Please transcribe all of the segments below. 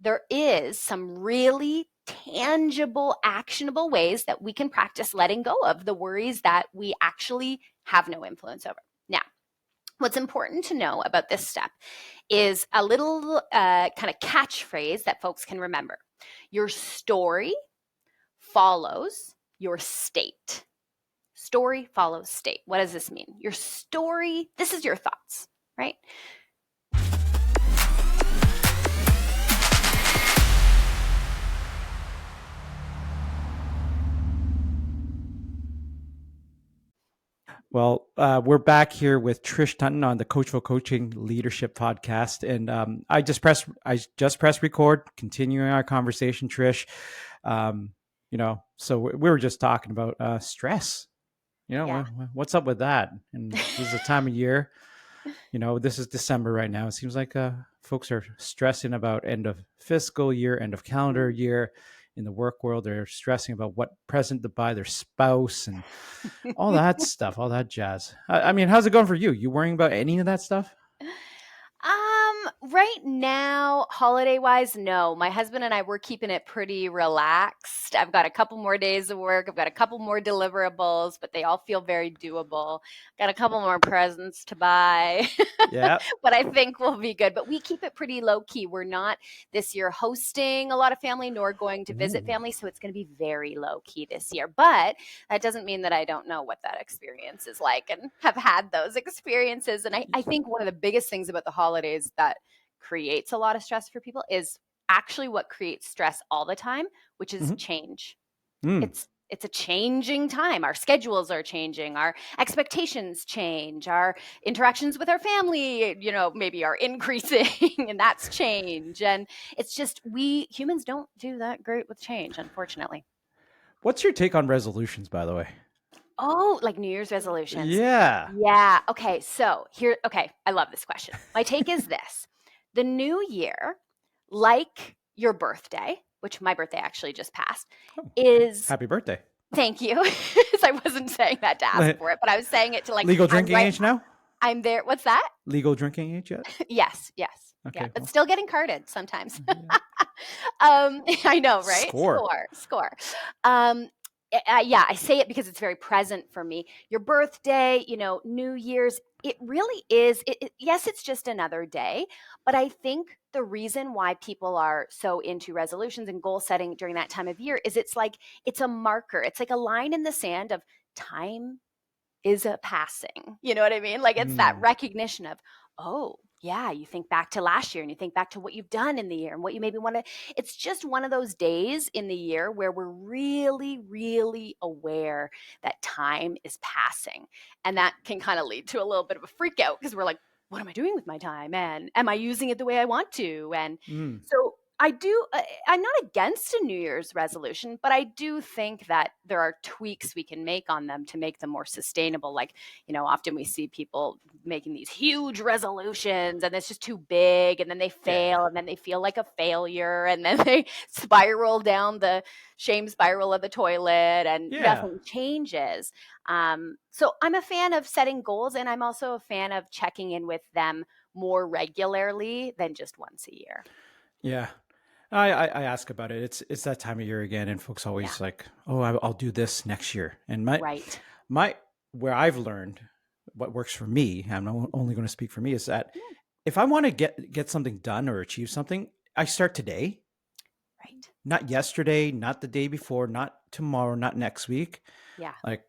there is some really tangible, actionable ways that we can practice letting go of the worries that we actually have no influence over. Now, what's important to know about this step is a little kind of catchphrase that folks can remember. Your story follows your state. Story follows state. What does this mean? Your story, this is your thoughts, right? Well, we're back here with Trish Tutton on the Coachful Coaching Leadership Podcast, and I just pressed record, continuing our conversation, Trish. So we were just talking about stress. What's up with that? And this is the time of year. This is December right now. It seems like folks are stressing about end of fiscal year, end of calendar year. In the work world, they're stressing about what present to buy their spouse and all that stuff, all that jazz. I mean, how's it going for you? You worrying about any of that stuff? Right now, holiday wise, no. My husband and I, we're keeping it pretty relaxed. I've got a couple more days of work. I've got a couple more deliverables, but they all feel very doable. Got a couple more presents to buy. Yeah. But I think we'll be good. But we keep it pretty low key. We're not this year hosting a lot of family nor going to visit family. So it's going to be very low key this year. But that doesn't mean that I don't know what that experience is like and have had those experiences. And I think one of the biggest things about the holidays that creates a lot of stress for people is actually what creates stress all the time, which is change. It's a changing time. Our schedules are changing. Our expectations change. Our interactions with our family, maybe are increasing and that's change. And it's just, we humans don't do that great with change, unfortunately. What's your take on resolutions, by the way? Oh, like New Year's resolutions. Yeah. Yeah. Okay. So I love this question. My take is this. The new year, like your birthday, which my birthday actually just passed, is... Happy birthday. Thank you. I wasn't saying that to ask for it, but I was saying it to like... Legal drinking age now? I'm there. What's that? Legal drinking age yet? Yes. Okay, yeah, but still getting carded sometimes. Yeah. I know, right? Score. I say it because it's very present for me. Your birthday, New Year's, it really is. Yes, it's just another day. But I think the reason why people are so into resolutions and goal setting during that time of year is it's a marker. It's like a line in the sand of time is a passing. You know what I mean? Like it's that recognition of, oh, yeah, you think back to last year and you think back to what you've done in the year and what you maybe want to. It's just one of those days in the year where we're really, really aware that time is passing. And that can kind of lead to a little bit of a freak out because we're like, what am I doing with my time? And am I using it the way I want to? And so I'm not against a New Year's resolution, but I do think that there are tweaks we can make on them to make them more sustainable. Like, often we see people making these huge resolutions and it's just too big and then they fail and then they feel like a failure and then they spiral down the shame spiral of the toilet and nothing changes. So I'm a fan of setting goals and I'm also a fan of checking in with them more regularly than just once a year. Yeah. I ask about it. It's that time of year again, and folks always like, oh, I'll do this next year. And where I've learned what works for me, I'm only going to speak for me, is that if I want to get something done or achieve something, I start today. Right. Not yesterday, not the day before, not tomorrow, not next week. Yeah. Like,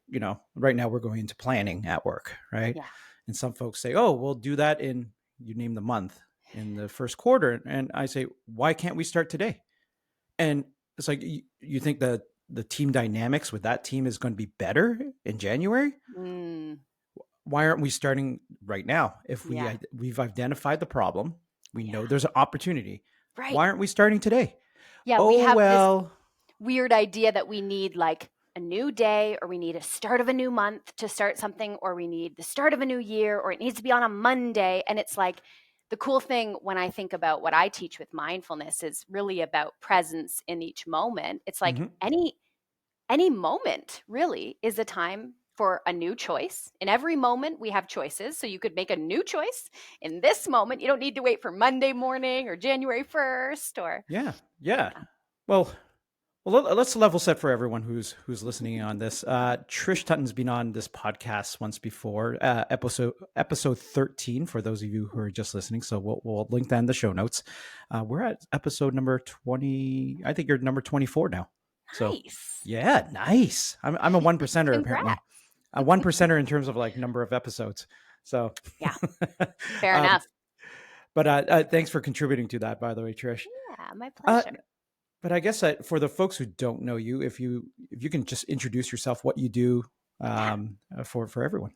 right now we're going into planning at work, right? Yeah. And some folks say, oh, we'll do that you name the month. In the first quarter. And I say, why can't we start today? And it's like, you think that the team dynamics with that team is going to be better in January? Why aren't we starting right now? If we've identified the problem, we know there's an opportunity. Right. Why aren't we starting today? Yeah, we have this weird idea that we need like a new day or we need a start of a new month to start something, or we need the start of a new year, or it needs to be on a Monday. And it's like, the cool thing when I think about what I teach with mindfulness is really about presence in each moment. It's like any moment really is a time for a new choice. In every moment, we have choices. So you could make a new choice in this moment. You don't need to wait for Monday morning or January 1st or. Yeah. Well, let's level set for everyone who's listening on this. Trish Tutton's been on this podcast once before, episode 13 for those of you who are just listening. So we'll link that in the show notes. We're at episode number 20. I think you're number 24 now. So Nice. yeah, nice. I'm a 1%er apparently. Congrats. A 1%er in terms of like number of episodes. So Yeah, fair enough. But thanks for contributing to that, by the way, Trish. Yeah, my pleasure. But I guess for the folks who don't know you, if you can just introduce yourself, what you do Yeah. For everyone.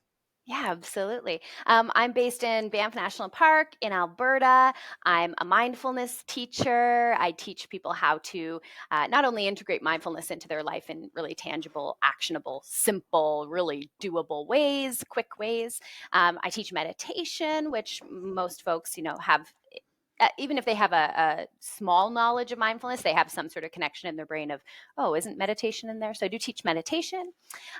Yeah, absolutely. I'm based in Banff National Park in Alberta. I'm a mindfulness teacher. I teach people how to not only integrate mindfulness into their life in really tangible, actionable, simple, really doable ways, quick ways. I teach meditation, which most folks, have. Even if they have a small knowledge of mindfulness, they have some sort of connection in their brain of, oh, isn't meditation in there? So I do teach meditation.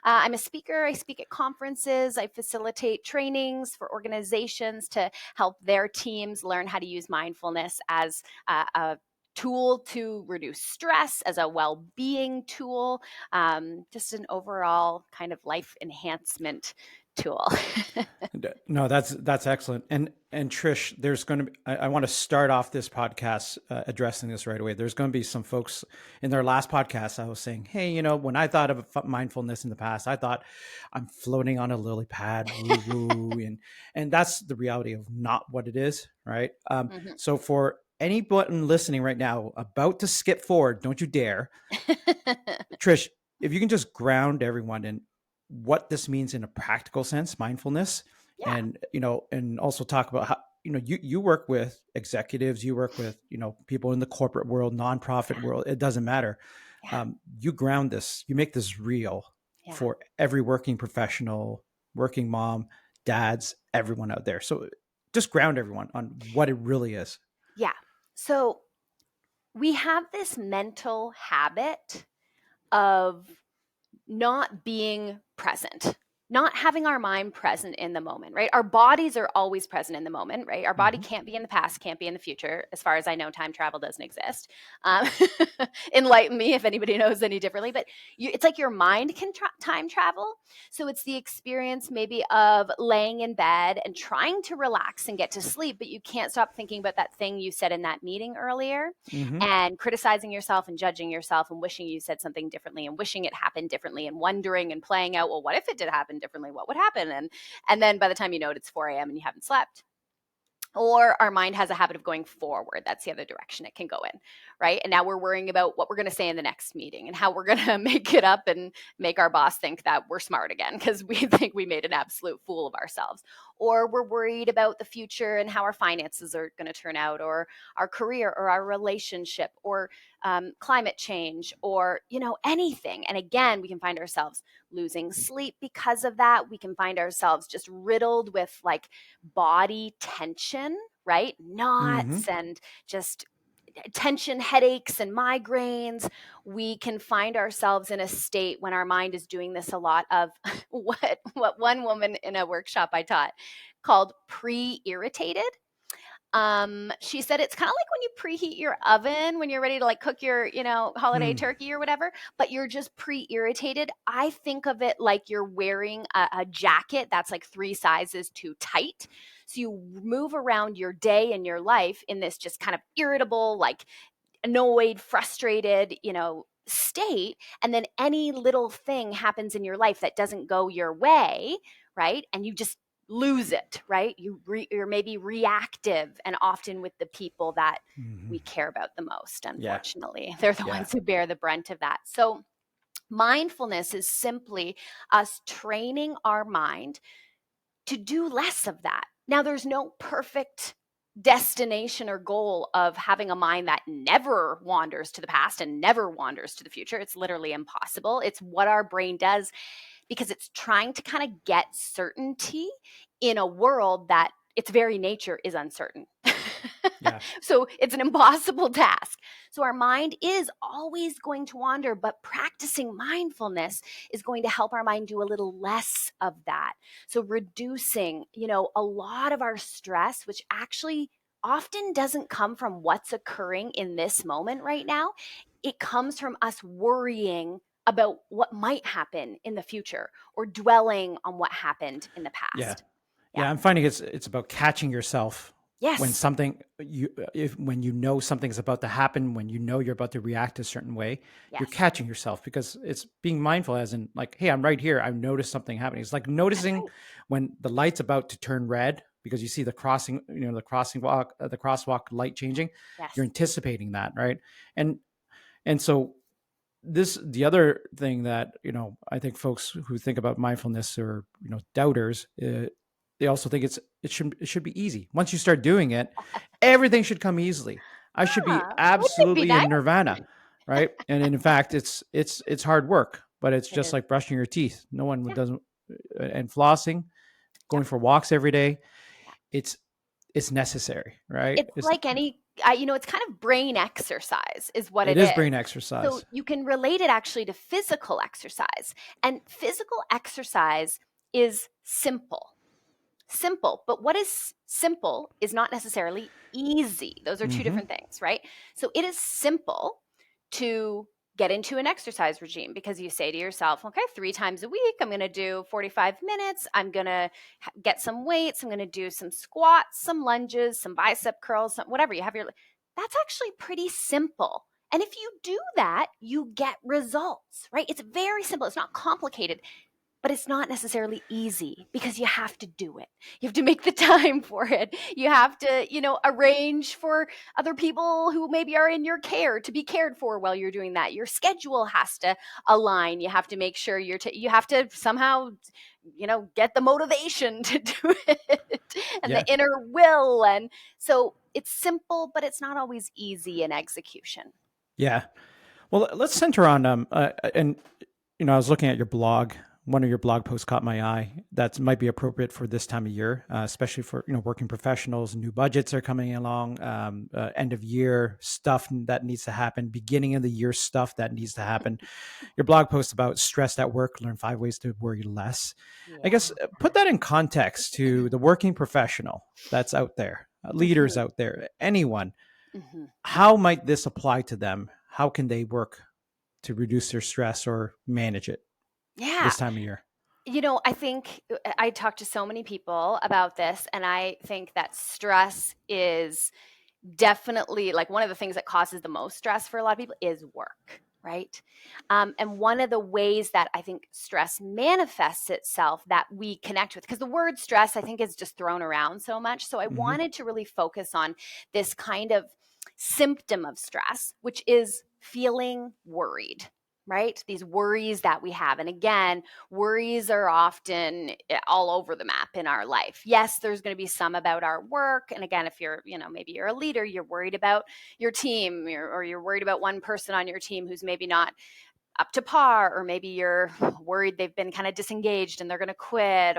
I'm a speaker. I speak at conferences. I facilitate trainings for organizations to help their teams learn how to use mindfulness as a tool to reduce stress, as a well-being tool, just an overall kind of life enhancement tool. No, that's excellent. And Trish, there's going to be, I want to start off this podcast addressing this right away. There's going to be some folks in their last podcast. I was saying, hey, when I thought of mindfulness in the past, I thought I'm floating on a lily pad, woo woo, and that's the reality of not what it is, right? Mm-hmm. So for anyone listening right now, about to skip forward, don't you dare, Trish, if you can just ground everyone in what this means in a practical sense, mindfulness, Yeah. and also talk about how, you work with executives, you work with, people in the corporate world, nonprofit world, it doesn't matter. Yeah. You ground this, you make this real for every working professional, working mom, dads, everyone out there. So just ground everyone on what it really is. Yeah. So we have this mental habit of not being present, not having our mind present in the moment, right? Our bodies are always present in the moment, right? Our body can't be in the past, can't be in the future. As far as I know, time travel doesn't exist. Um, Enlighten me if anybody knows any differently, but it's like your mind can time travel. So it's the experience maybe of laying in bed and trying to relax and get to sleep, but you can't stop thinking about that thing you said in that meeting earlier, and criticizing yourself and judging yourself and wishing you said something differently and wishing it happened differently and wondering and playing out, well, what if it did happen differently? What would happen? And then by the time you know it, it's 4 a.m. and you haven't slept. Or our mind has a habit of going forward. That's the other direction it can go in, right? And now we're worrying about what we're going to say in the next meeting and how we're going to make it up and make our boss think that we're smart again because we think we made an absolute fool of ourselves. Or we're worried about the future and how our finances are going to turn out, or our career, or our relationship, or climate change, or anything. And again, we can find ourselves losing sleep because of that. We can find ourselves just riddled with like body tension, right? Knots and just tension, headaches and migraines. We can find ourselves in a state when our mind is doing this a lot of what one woman in a workshop I taught called pre-irritated. She said it's kind of like when you preheat your oven when you're ready to like cook your, holiday turkey or whatever, but you're just pre-irritated. I think of it like you're wearing a jacket that's like 3 sizes too tight. So you move around your day and your life in this just kind of irritable, like annoyed, frustrated, state. And then any little thing happens in your life that doesn't go your way, right? And you just lose it, right? You're maybe reactive, and often with the people that we care about the most, unfortunately. They're the ones who bear the brunt of that. So mindfulness is simply us training our mind to do less of that. Now, there's no perfect destination or goal of having a mind that never wanders to the past and never wanders to the future. It's literally impossible. It's what our brain does because it's trying to kind of get certainty in a world that its very nature is uncertain. Yeah. So it's an impossible task. So our mind is always going to wander, but practicing mindfulness is going to help our mind do a little less of that. So reducing, a lot of our stress, which actually often doesn't come from what's occurring in this moment right now. It comes from us worrying about what might happen in the future or dwelling on what happened in the Yeah. past. Yeah. Yeah. I'm finding it's about catching yourself when Yes. something when you know something's about to happen, when you know you're about to react a certain way, you're Yes. catching yourself because it's being mindful as in like, hey, I'm right here. I've noticed something happening. It's like That's noticing right. when the light's about to turn red because you see the crossing, the crosswalk light changing. You're Yes. anticipating that, right? And so the other thing that I think folks who think about mindfulness or doubters, they also think it should be easy. Once you start doing it, everything should come easily. I should be Wouldn't it be absolutely nice? in nirvana, right? And in fact, it's hard work, but it's It just is. like brushing your teeth. No one Yeah. doesn't, and flossing, Yeah. going for walks every day. Yeah. It's it's necessary, right? It's like it's kind of brain exercise is what It it is is. brain So exercise. you can relate it actually to physical exercise. And physical exercise is simple. Simple, but what is simple is not necessarily easy. Those are two Hmm. different things, right? So it is simple to get into an exercise regime because you say to yourself, okay, 3 times a week, I'm going to do 45 minutes. I'm going to get some weights. I'm going to do some squats, some lunges, some bicep curls, whatever you have that's actually pretty simple. And if you do that, you get results, right? It's very simple. It's not complicated. But it's not necessarily easy because you have to do it. You have to make the time for it. You have to, arrange for other people who maybe are in your care to be cared for while you're doing that. Your schedule has to align. You have to make sure you have to somehow, get the motivation to do it and the Yeah. inner will. And so it's simple, but it's not always easy in execution. Yeah. Well, let's center on and I was looking at your blog. One of your blog posts caught my eye. That might be appropriate for this time of year, especially for working professionals. New budgets are coming along. End of year stuff that needs to happen. Beginning of the year stuff that needs to happen. Your blog post about stressed at work. Learn 5 ways to worry less. I Yeah. guess put that in context to the working professional that's out there, leaders Mhm. out there, anyone. Mhm. How might this apply to them? How can they work to reduce their stress or manage it Yeah. this time of year? I think I talk to so many people about this, and I think that stress is definitely like one of the things that causes the most stress for a lot of people is work, right? And one of the ways that I think stress manifests itself that we connect with, because the word stress I think is just thrown around so much. So I Hmm. wanted to really focus on this kind of symptom of stress, which is feeling worried. Right? These worries that we have. And again, worries are often all over the map in our life. Yes, there's going to be some about our work. And again, if you're, maybe you're a leader, you're worried about your team or you're worried about one person on your team who's maybe not up to par, or maybe you're worried they've been kind of disengaged and they're going to quit,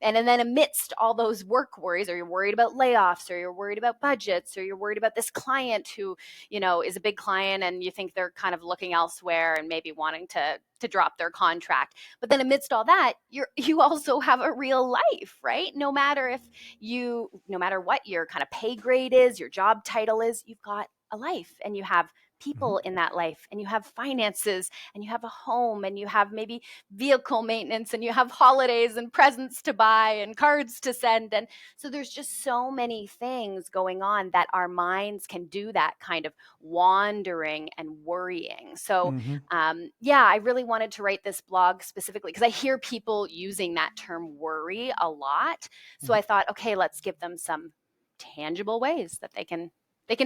and then amidst all those work worries, or you're worried about layoffs, or you're worried about budgets, or you're worried about this client who is a big client and you think they're kind of looking elsewhere and maybe wanting to drop their contract. But then amidst all that, you also have a real life, right? No matter what your kind of pay grade is, your job title is, you've got a life, and you have Hmm. people in that life, and you have finances, and you have a home, and you have maybe vehicle maintenance, and you have holidays and presents to buy and cards to send. And so there's just so many things going on that our minds can do that kind of wandering and worrying. So Hmm. yeah, I really wanted to write this blog specifically because I hear people using that term worry a lot. So I thought, okay, let's give them some tangible ways that they can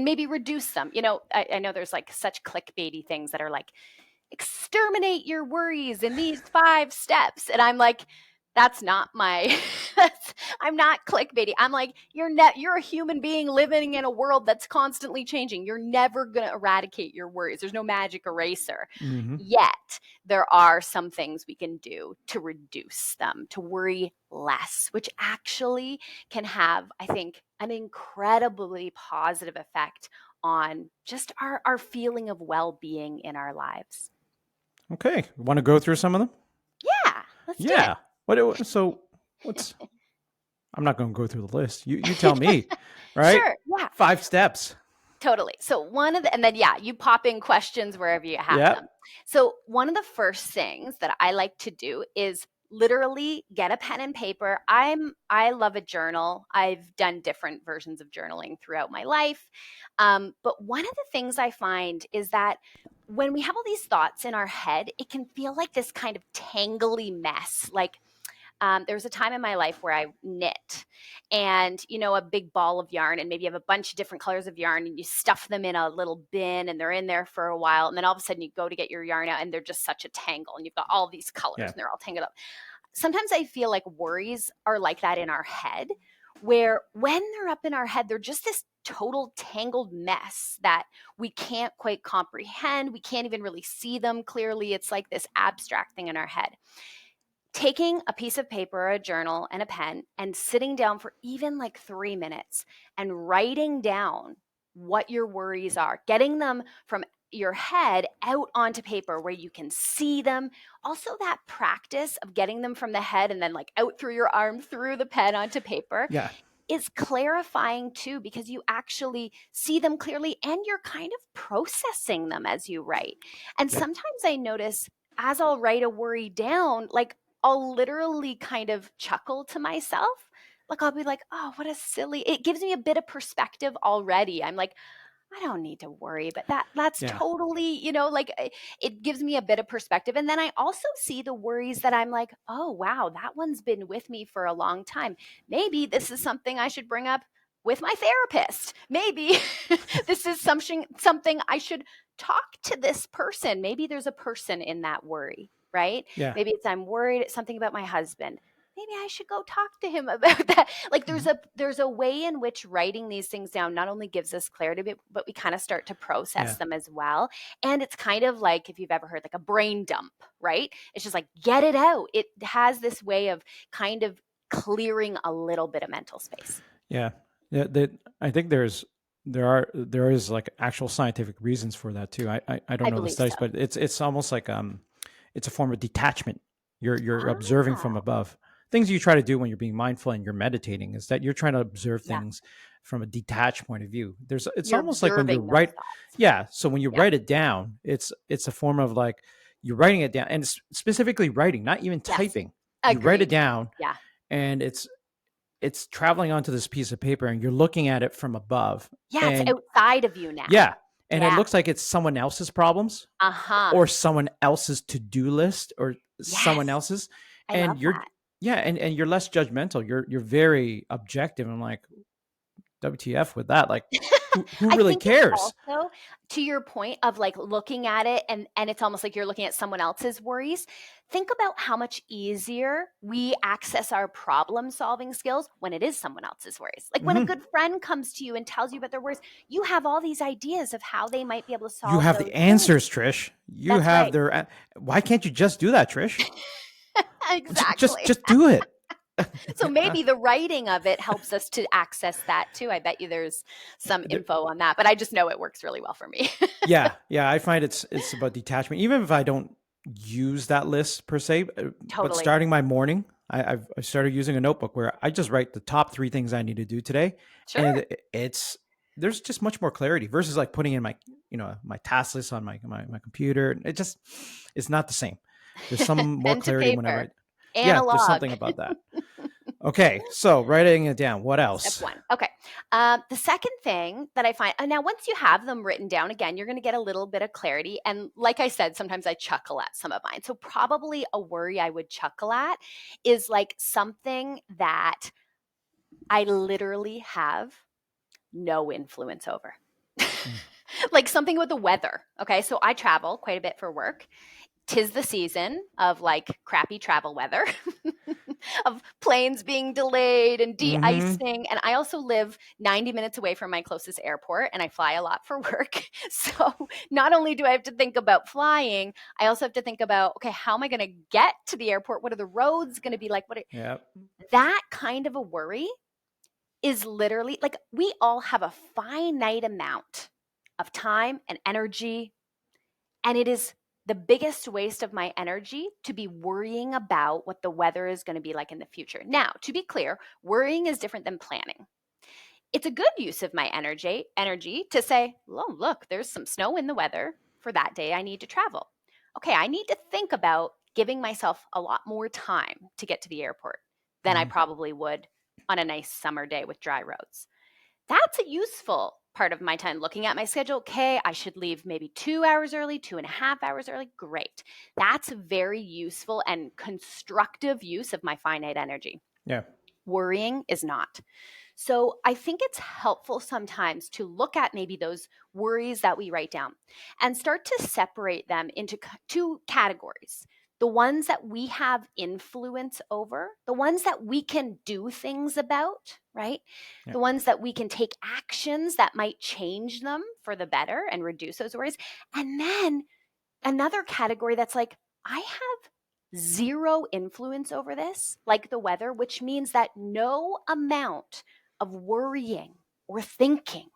maybe reduce them. I know there's like such clickbaity things that are like, exterminate your worries in these 5 steps. And I'm like, That's not my, I'm not clickbaity. I'm like, you're a human being living in a world that's constantly changing. You're never going to eradicate your worries. There's no magic eraser. Mm-hmm. Yet there are some things we can do to reduce them, to worry less, which actually can have, I think, an incredibly positive effect on just our feeling of well-being in our lives. Okay. Want to go through some of them? Yeah, let's do Yeah. So what's, I'm not going to go through the list. You tell it. me, right? Sure. Yeah. 5 steps. Totally. So and then yeah, you pop in questions wherever you have Yep. them. So one of the first things that I like to do is literally get a pen and paper. I love a journal. I've done different versions of journaling throughout my life. But one of the things I find is that when we have all these thoughts in our head, it can feel like this kind of tangly mess. Like there was a time in my life where I knit, and a big ball of yarn, and maybe you have a bunch of different colors of yarn, and you stuff them in a little bin, and they're in there for a while, and then all of a sudden you go to get your yarn out, and they're just such a tangle, and you've got all these colors, Yeah. and they're all tangled up. Sometimes I feel like worries are like that in our head, where when they're up in our head, they're just this total tangled mess that we can't quite comprehend. We can't even really see them clearly. It's like this abstract thing in our head. Taking a piece of paper, a journal, and a pen, and sitting down for even like 3 minutes and writing down what your worries are, getting them from your head out onto paper where you can see them. Also, that practice of getting them from the head and then like out through your arm, through the pen onto paper Yeah. is clarifying too, because you actually see them clearly and you're kind of processing them as you write. And Yep. sometimes I notice as I'll write a worry down, like I'll literally kind of chuckle to myself. Like I'll be like, oh, what a silly, it gives me a bit of perspective already. I'm like, I don't need to worry, but that's Yeah. totally, like it gives me a bit of perspective. And then I also see the worries that I'm like, oh wow, that one's been with me for a long time. Maybe this is something I should bring up with my therapist. Maybe this is something I should talk to this person. Maybe there's a person in that worry, right? Yeah. Maybe it's I'm worried something about my husband. Maybe I should go talk to him about that. Like Mhm. there's a way in which writing these things down not only gives us clarity, but we kind of start to process Yeah. them as well. And it's kind of like, if you've ever heard like a brain dump, right? It's just like, get it out. It has this way of kind of clearing a little bit of mental space. Yeah. Yeah. I think there is like actual scientific reasons for that too. I don't I know the believe studies, so. but it's almost like it's a form of detachment. You're observing from Ah, above. Things you try to do when you're being mindful and you're meditating is that you're trying to observe yeah. things from a detached point of view. It's You're almost like when you observing those write, thoughts. yeah. So when you Yeah. write it down, it's a form of like you're writing it down, and specifically writing, not even Yes. typing. You write it Agreed. down, Yeah. and it's traveling onto this piece of paper, and you're looking at it from above, Yeah. It's and outside of you now. yeah, and it Yeah. looks like it's someone else's problems Uh huh. or someone else's to-do list or Yes. someone else's, I and love you're, that. yeah, and you're less judgmental. You're very objective. I'm like, WTF with that? Like, who I really think it's cares? also to your point of like looking at it and it's almost like you're looking at someone else's worries. Think about how much easier we access our problem solving skills when it is someone else's worries. Like when a Hmm. good friend comes to you and tells you about their worries, you have all these ideas of how they might be able to You solve have those the things. answers, Trish. You That's have right. their. Why can't you just do that, Trish? Exactly. Just do it. So maybe the writing of it helps us to access that too. I bet you there's some info on that, but I just know it works really well for me. Yeah, yeah. I find it's about detachment. Even if I don't use that list per se, but Totally. starting my morning, I started using a notebook where I just write the top 3 things I need to do today, and Sure. it's there's just much more clarity versus like putting in my my task list on my computer. It's not the same. There's some more Pen to clarity when I paper. write. Yeah, there's Analog. something about that. Okay, so writing it down. What Step else? one. Okay. The second thing that I find, and now once you have them written down, again, you're going to get a little bit of clarity. And like I said, sometimes I chuckle at some of mine. So probably a worry I would chuckle at is like something that I literally have no influence over. Mm. Like something with the weather. Okay. So I travel quite a bit for work. 'tis the season of like crappy travel weather, of planes being delayed and de-icing. And I also live 90 minutes away from my closest airport, and I fly a lot for work. So not only do I have to think about flying, I also have to think about, okay, how am I going to get to the airport? What are the roads going to be like? That kind of a worry is literally like, we all have a finite amount of time and energy, and it is the biggest waste of my energy to be worrying about what the weather is going to be like in the future. Now, to be clear, worrying is different than planning. It's a good use of my energy to say, oh, look, there's some snow in the weather for that day I need to travel. Okay, I need to think about giving myself a lot more time to get to the airport than I probably would on a nice summer day with dry roads. That's a useful part of my time, looking at my schedule. Okay, I should leave maybe 2 hours early, 2.5 hours early. Great. That's a very useful and constructive use of my finite energy. Yeah. Worrying is not. So I think it's helpful sometimes to look at maybe those worries that we write down and start to separate them into two categories. The ones that we have influence over, the ones that we can do things about, right? Yeah. The ones that we can take actions that might change them for the better and reduce those worries. And then another category that's like, I have zero influence over this, like the weather, which means that no amount of worrying or thinking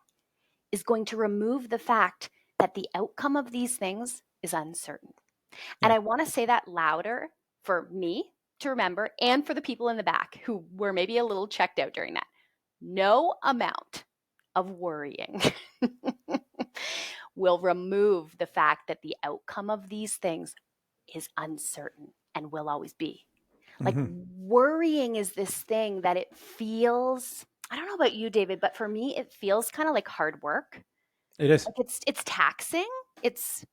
is going to remove the fact that the outcome of these things is uncertain. And I want to say that louder for me to remember, and for the people in the back who were maybe a little checked out during that. No amount of worrying will remove the fact that the outcome of these things is uncertain and will always be. Like, worrying is this thing that it feels, I don't know about you, David, but for me, it feels kind of like hard work. It is. Like it's taxing. It's,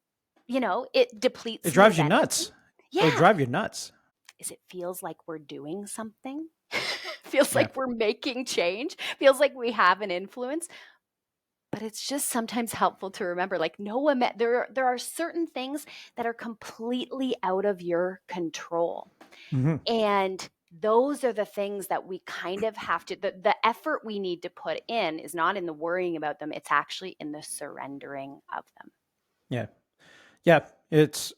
it depletes. It drives you nuts. Yeah. It'll drive you nuts. It feels like we're doing something. Feels like we're making change. Feels like we have an influence. But it's just sometimes helpful to remember, like, there are certain things that are completely out of your control. And those are the things that we kind of have to, the effort we need to put in is not in the worrying about them. It's actually in the surrendering of them. Yeah. Yeah. It's,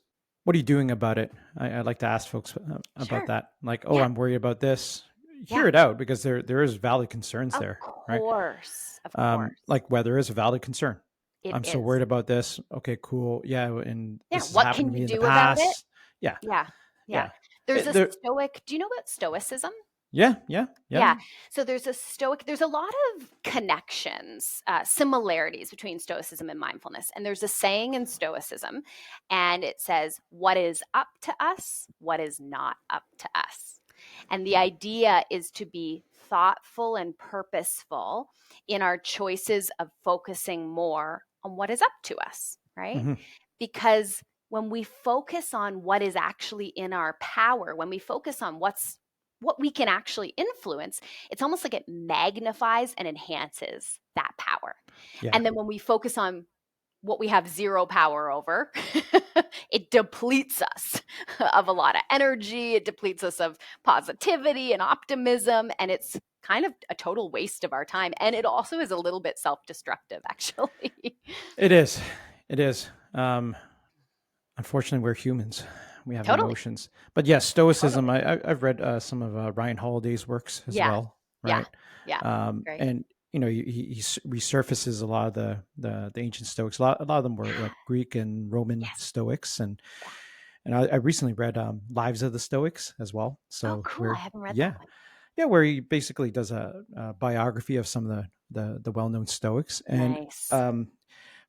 what are you doing about it? I like to ask folks about that. Like, I'm worried about this. Hear it out, because there is valid concerns there. Of course. Like weather is a valid concern. I'm so worried about this. Okay, cool. Yeah. And this has happened to me in the past. Yeah. There's a stoic, do you know about stoicism? Yeah. So there's a lot of connections, similarities between stoicism and mindfulness. And there's a saying in stoicism, and it says, what is up to us, what is not up to us. And the idea is to be thoughtful and purposeful in our choices of focusing more on what is up to us, right? Because when we focus on what is actually in our power, when we focus on what we can actually influence, it's almost like it magnifies and enhances that power. And then when we focus on what we have zero power over, it depletes us of a lot of energy. It depletes us of positivity and optimism. And it's kind of a total waste of our time. And it also is a little bit self-destructive, actually. It is. Unfortunately, we're humans. We have emotions. But yes, stoicism, I've read some of Ryan Holiday's works as well. Right. And he resurfaces a lot of the ancient Stoics. A lot of them were like Greek and Roman Stoics, and I recently read Lives of the Stoics as well. So cool! I haven't read that one. Yeah, where he basically does a biography of some of the well-known Stoics, and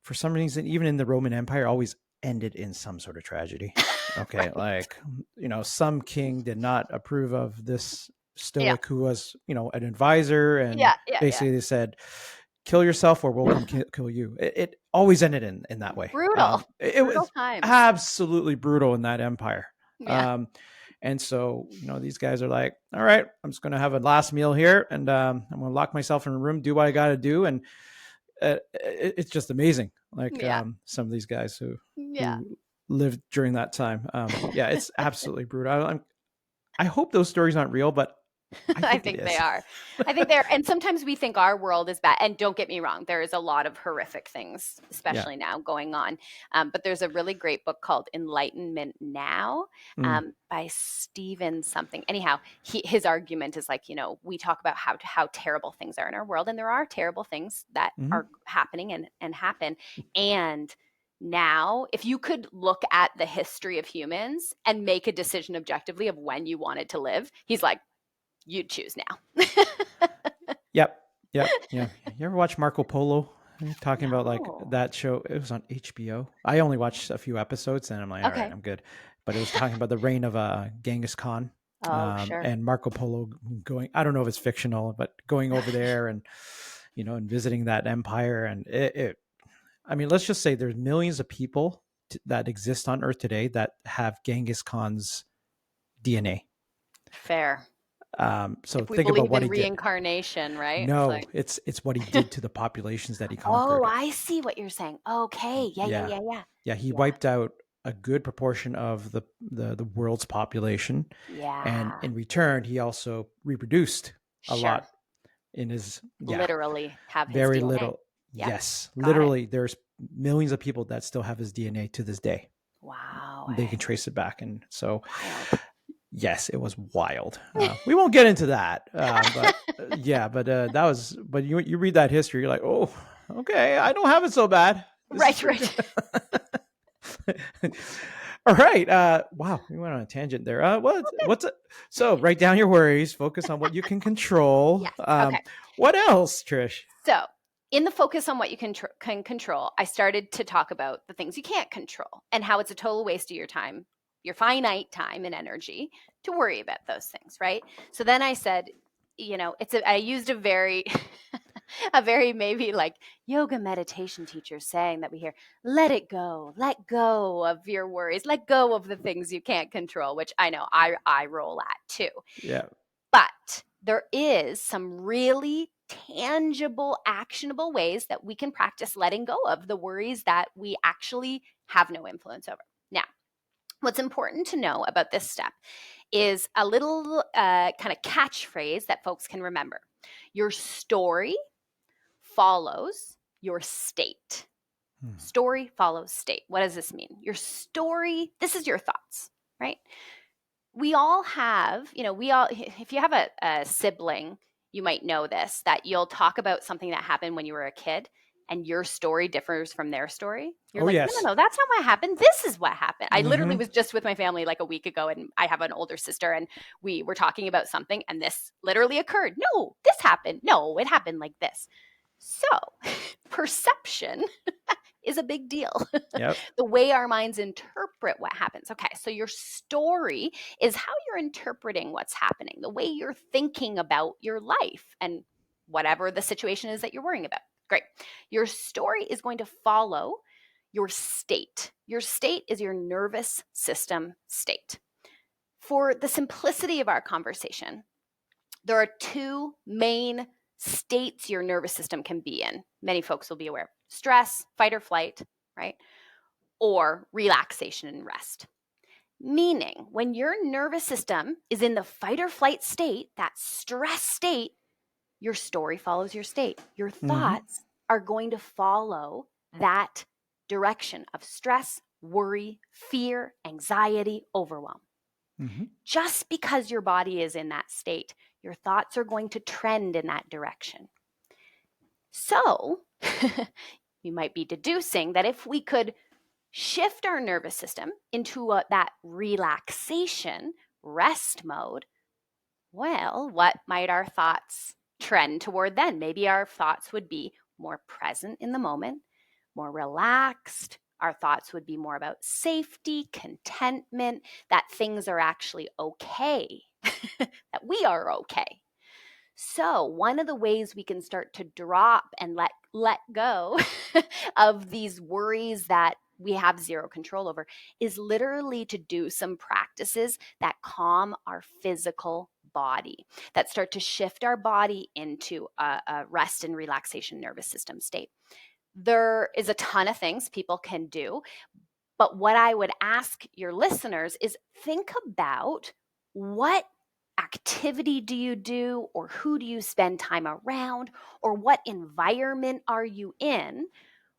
for some reason, even in the Roman Empire, always ended in some sort of tragedy. Okay, like some king did not approve of this Stoic who was an advisor, and basically they said, kill yourself or we'll come kill you. It always ended in that way. Brutal. It was absolutely brutal in that empire. And so these guys are like, all right, I'm just gonna have a last meal here, and I'm gonna lock myself in a room, do what I gotta do. And it's just amazing, like some of these guys who lived during that time. Yeah, it's absolutely brutal. I hope those stories aren't real, but I I think it think they is. are. I think they're, and sometimes we think our world is bad. And don't get me wrong, there is a lot of horrific things, Yeah. especially now, going on. But there's a really great book called Enlightenment Now, Mm. by Stephen something. Anyhow, his argument is like, we talk about how terrible things are in our world, and there are terrible things that Hmm. are happening and happen. And now, if you could look at the history of humans and make a decision objectively of when you wanted to live, he's like, you'd choose now. Yep. Yep. Yeah. You ever watch Marco Polo? Talking about like No. that show. It was on HBO. I only watched a few episodes and I'm like, all right, Okay. I'm good. But it was talking about the reign of Genghis Khan, Oh, sure. and Marco Polo going, I don't know if it's fictional, but going over there and, and visiting that empire. And I mean, let's just say there's millions of people that exist on Earth today that have Genghis Khan's DNA. Fair. So If we think about believe what in he did. reincarnation, right? It's No, like, it's what he did to the populations that he oh, conquered. I see what you're saying. Okay. Yeah, yeah, Yeah, yeah, yeah. yeah, he Yeah. wiped out a good proportion of the world's population, and Yeah. in return, he also reproduced a Sure. lot in his, yeah, Literally have his very DNA. little. Yep. Yes, Got it. literally, there's millions of people that still have his DNA to this day. Wow. They can trace it back, and so Wild. yes, it was wild. We won't get into that, but yeah, but that was. But you read that history, you're like, oh, okay, I don't have it so bad. This is Right, pretty right. good. All right. Wow, we went on a tangent there. So write down your worries. Focus on what you can control. Yes. Okay. What else, Trish? So, in the focus on what you can control, I started to talk about the things you can't control and how it's a total waste of your time, your finite time and energy to worry about those things, right? So then I said, I used a very, a very maybe like yoga meditation teacher saying that we hear, let go of your worries, let go of the things you can't control, which I know I roll at too. Yeah. But there is some really tangible, actionable ways that we can practice letting go of the worries that we actually have no influence over. Now, what's important to know about this step is a little kind of catchphrase that folks can remember. Your story follows your state. Story follows state. What does this mean? Your story, this is your thoughts, right? We all have, if you have a sibling, you might know this, that you'll talk about something that happened when you were a kid and your story differs from their story. You're Oh like, no, yes. no, no, that's not what happened. This is what happened. I literally Mm-hmm. was just with my family like a week ago, and I have an older sister, and we were talking about something, and this literally occurred. No, this happened. No, it happened like this. So, perception is a big deal. Yep. The way our minds interpret what happens. Okay, so your story is how you're interpreting what's happening, the way you're thinking about your life and whatever the situation is that you're worrying about. Great. Your story is going to follow your state. Your state is your nervous system state. For the simplicity of our conversation, there are two main states your nervous system can be in. Many folks will be aware: stress, fight or flight, right? Or relaxation and rest. Meaning, when your nervous system is in the fight or flight state, that stress state, your story follows your state. Your Mm-hmm. thoughts are going to follow that direction of stress, worry, fear, anxiety, overwhelm. Mm-hmm. Just because your body is in that state, your thoughts are going to trend in that direction. So, you might be deducing that if we could shift our nervous system into that relaxation, rest mode, well, what might our thoughts trend toward then? Maybe our thoughts would be more present in the moment, more relaxed. Our thoughts would be more about safety, contentment, that things are actually okay, that we are okay. So, one of the ways we can start to drop and let go of these worries that we have zero control over is literally to do some practices that calm our physical body, that start to shift our body into a rest and relaxation nervous system state. There is a ton of things people can do. But what I would ask your listeners is think about what activity do you do, or who do you spend time around, or what environment are you in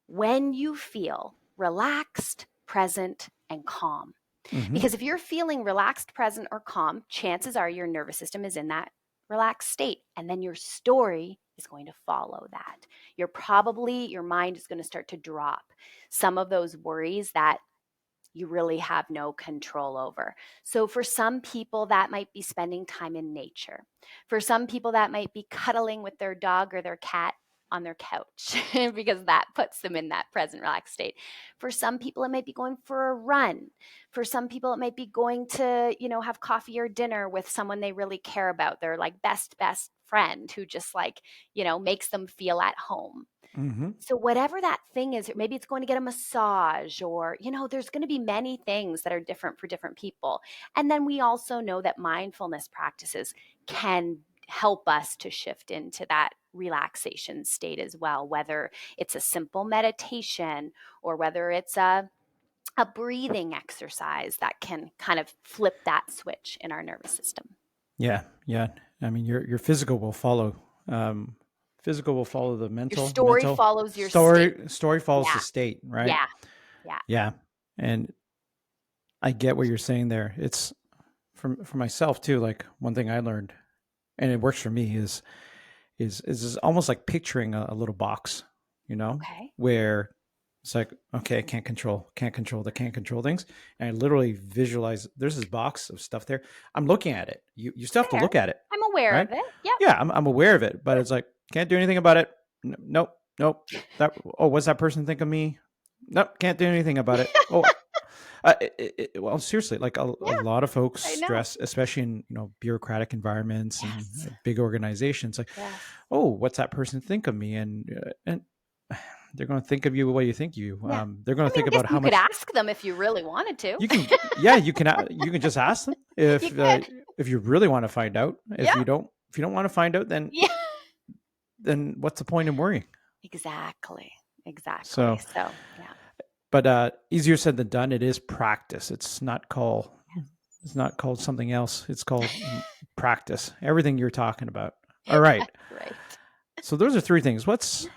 when you feel relaxed, present, and calm. Mm-hmm. Because if you're feeling relaxed, present, or calm, chances are your nervous system is in that relaxed state. And then your story is going to follow that. Your mind is going to start to drop some of those worries that you really have no control over. So for some people, that might be spending time in nature. For some people, that might be cuddling with their dog or their cat on their couch because that puts them in that present relaxed state. For some people, it might be going for a run. For some people, it might be going to, have coffee or dinner with someone they really care about, their like best friend who just like, makes them feel at home. Mm-hmm. So whatever that thing is, maybe it's going to get a massage, or, there's going to be many things that are different for different people. And then we also know that mindfulness practices can help us to shift into that relaxation state as well, whether it's a simple meditation or whether it's a breathing exercise that can kind of flip that switch in our nervous system. Yeah. I mean, your physical will follow. Physical will follow the Your mental. story Mental follows your state. story follows Yeah. the state, right? Yeah. Yeah. Yeah. And I get what you're saying there. It's for myself too. Like one thing I learned, and it works for me, is almost like picturing a little box, Okay. where it's like, okay, I can't control things. And I literally visualize there's this box of stuff there. I'm looking at it. You still have to Fair. look at it, I'm aware right? of it. Yep. Yeah, I'm aware of it, but it's like, can't do anything about it. Nope. What's that person think of me? Nope, can't do anything about it. Well, seriously, like a Yeah, lot of folks I know. stress, especially in bureaucratic environments and Yes. big organizations. Like, Yes. oh, what's that person think of me? And they're going to think of you the way you think you. Yeah. They're going I to mean, think I guess about how you could much ask them if you really wanted to. you can. Yeah, you can. You can just ask them You could. if you really want to find out. Yeah. If you don't want to find out, Yeah. then what's the point in worrying? Exactly. So, So, yeah. but easier said than done. It is practice. It's not called something else. It's called practice. Everything you're talking about. All right. Right. So those are three things. What's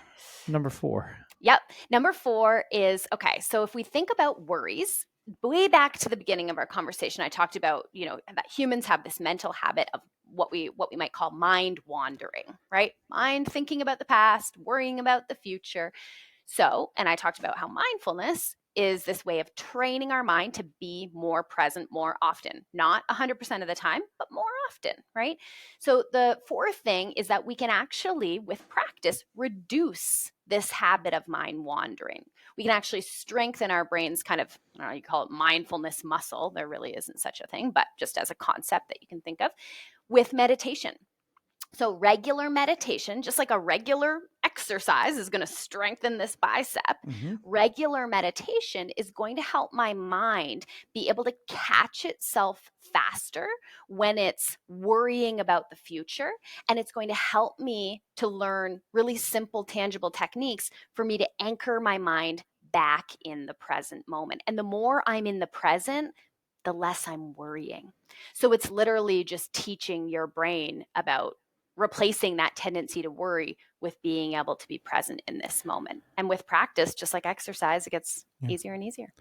number 4? Yep. Number 4 is, okay, so if we think about worries, way back to the beginning of our conversation, I talked about, that humans have this mental habit of what we might call mind wandering, right? Mind thinking about the past, worrying about the future. So, and I talked about how mindfulness is this way of training our mind to be more present more often, not 100% of the time, but more often, right? So, the fourth thing is that we can actually, with practice, reduce this habit of mind wandering. We can actually strengthen our brain's kind of, I don't know, you call it mindfulness muscle. There really isn't such a thing, but just as a concept that you can think of with meditation. So regular meditation, just like a regular exercise is going to strengthen this bicep, Mm-hmm. regular meditation is going to help my mind be able to catch itself faster when it's worrying about the future. And it's going to help me to learn really simple, tangible techniques for me to anchor my mind back in the present moment. And the more I'm in the present, the less I'm worrying. So it's literally just teaching your brain about replacing that tendency to worry with being able to be present in this moment. And with practice, just like exercise, it gets easier and easier.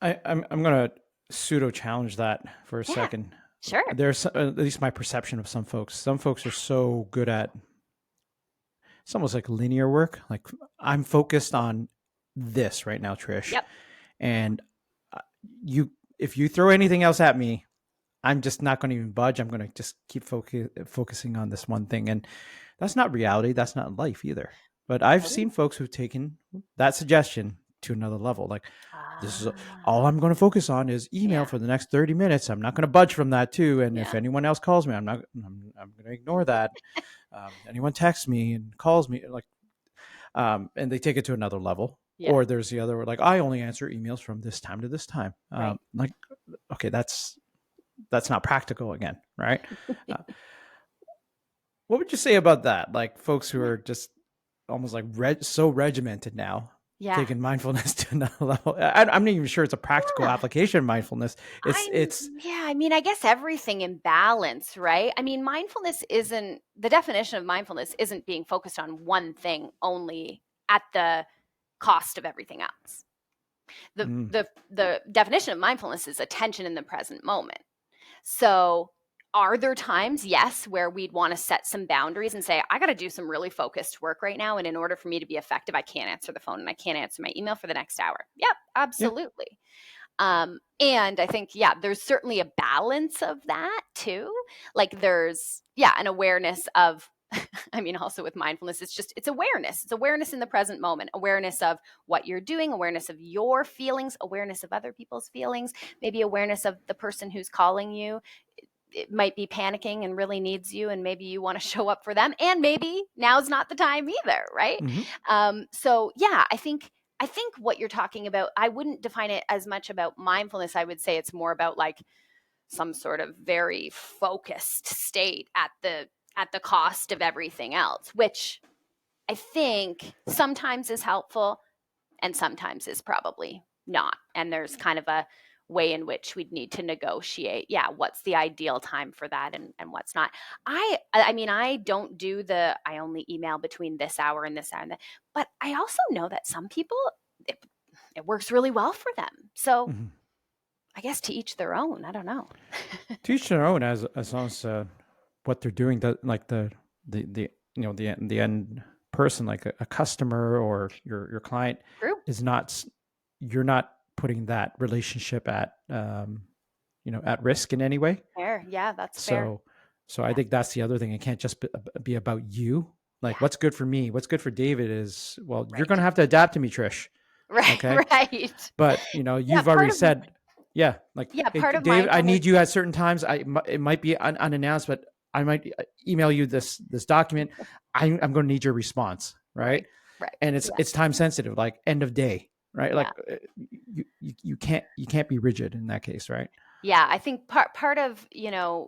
I'm going to pseudo challenge that for a Yeah, second. sure. There's at least my perception of some folks. Some folks are so good at, it's almost like linear work. Like, I'm focused on this right now, Trish. Yep. And if you throw anything else at me, I'm just not going to even budge. I'm going to just keep focusing on this one thing. And that's not reality. That's not life either. But I've seen folks who've taken that suggestion to another level. Like, this is all I'm going to focus on is email for the next 30 minutes. I'm not going to budge from that too. And if anyone else calls me, I'm going to ignore that. Anyone texts me and calls me, like, and they take it to another level. Yeah. Or there's the other, like, I only answer emails from this time to this time. Right. Like, okay, that's not practical again, right? What would you say about that? Like, folks who are just almost like so regimented now, taken mindfulness to another level. I'm not even sure it's a practical Yeah. application of mindfulness. It's I mean, I guess everything in balance, right? I mean, the definition of mindfulness isn't being focused on one thing only at the cost of everything else. mm, The definition of mindfulness is attention in the present moment. So, are there times, yes, where we'd want to set some boundaries and say, I got to do some really focused work right now. And in order for me to be effective, I can't answer the phone and I can't answer my email for the next hour. Yep, yeah. absolutely. And I think, yeah, there's certainly a balance of that too. Like there's, yeah, an awareness of, I mean, also with mindfulness, it's awareness. It's awareness in the present moment, awareness of what you're doing, awareness of your feelings, awareness of other people's feelings, maybe awareness of the person who's calling you. It might be panicking and really needs you, and maybe you want to show up for them, and maybe now's not the time either, right? Mm-hmm. So yeah, I think what you're talking about, I wouldn't define it as much about mindfulness. I would say it's more about like some sort of very focused state at the cost of everything else, which I think sometimes is helpful and sometimes is probably not. And there's kind of a way in which we'd need to negotiate, yeah, what's the ideal time for that and what's not. I mean, I don't do I only email between this hour and this hour and that, but I also know that some people, it works really well for them. So Mm-hmm. I guess to each their own. I don't know. To each their own, as long as what they're doing, that like the the end person, like a customer or your client, True. is not, you're not putting that relationship at at risk in any way. Fair. Yeah, that's fair. So I Yeah. think that's the other thing. It can't just be about you. Like, Yeah. what's good for me, what's good for David is, well, you're going Right. to have to adapt to me, Trish. Right. Okay. Right. But Yeah. you've already said, yeah, like, hey, Part of Dave, I mindfulness. need you at certain times. It might be unannounced, but I might email you this document. I'm going to need your response, right? Right. Right. And Yeah. it's time sensitive, like end of day, right? Yeah. Like you can't be rigid in that case, right? Yeah, I think part of,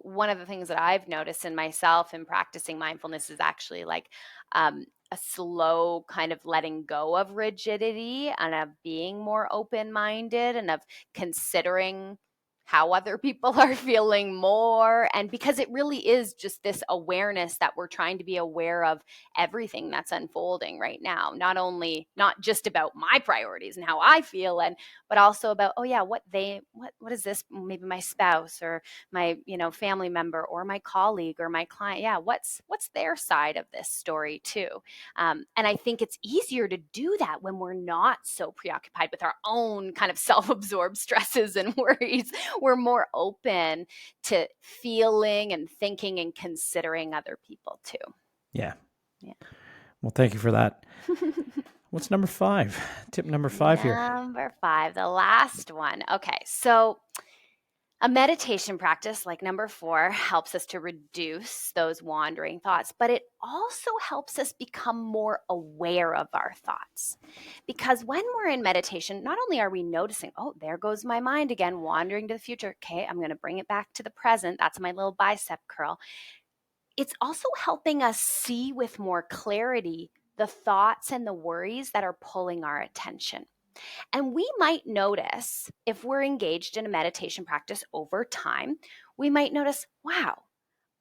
one of the things that I've noticed in myself in practicing mindfulness is actually like a slow kind of letting go of rigidity and of being more open-minded and of considering how other people are feeling more. And because it really is just this awareness that we're trying to be aware of everything that's unfolding right now, not just about my priorities and how I feel, but also about, oh yeah, what is this, maybe my spouse or my family member or my colleague or my client, yeah, what's their side of this story too. And I think it's easier to do that when we're not so preoccupied with our own kind of self-absorbed stresses and worries. We're more open to feeling and thinking and considering other people too. Yeah. Yeah. Well, thank you for that. What's number 5? Tip number 5 here. Number 5, the last one. Okay, so a meditation practice like number 4 helps us to reduce those wandering thoughts, but it also helps us become more aware of our thoughts. Because when we're in meditation, not only are we noticing, oh, there goes my mind again, wandering to the future. Okay, I'm going to bring it back to the present. That's my little bicep curl. It's also helping us see with more clarity the thoughts and the worries that are pulling our attention. And we might notice, if we're engaged in a meditation practice over time, we might notice, wow,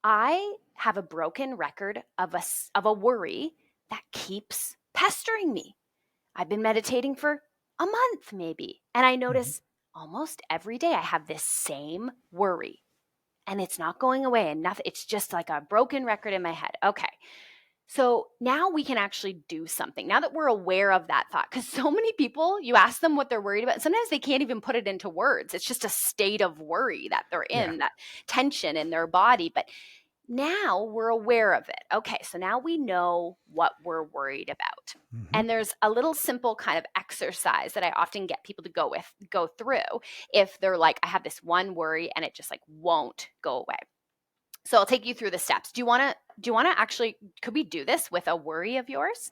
I have a broken record of a worry that keeps pestering me. I've been meditating for a month maybe, and I Mhm. notice almost every day I have this same worry and it's not going away, and nothing, it's just like a broken record in my head. Okay. So now we can actually do something now that we're aware of that thought. Because so many people, you ask them what they're worried about, and sometimes they can't even put it into words. It's just a state of worry that they're Yeah. in, that tension in their body. But now we're aware of it. Okay, so now we know what we're worried about. Mhm. And there's a little simple kind of exercise that I often get people to go through if they're like, I have this one worry and it just like won't go away. So I'll take you through the steps. Do you want to actually, could we do this with a worry of yours?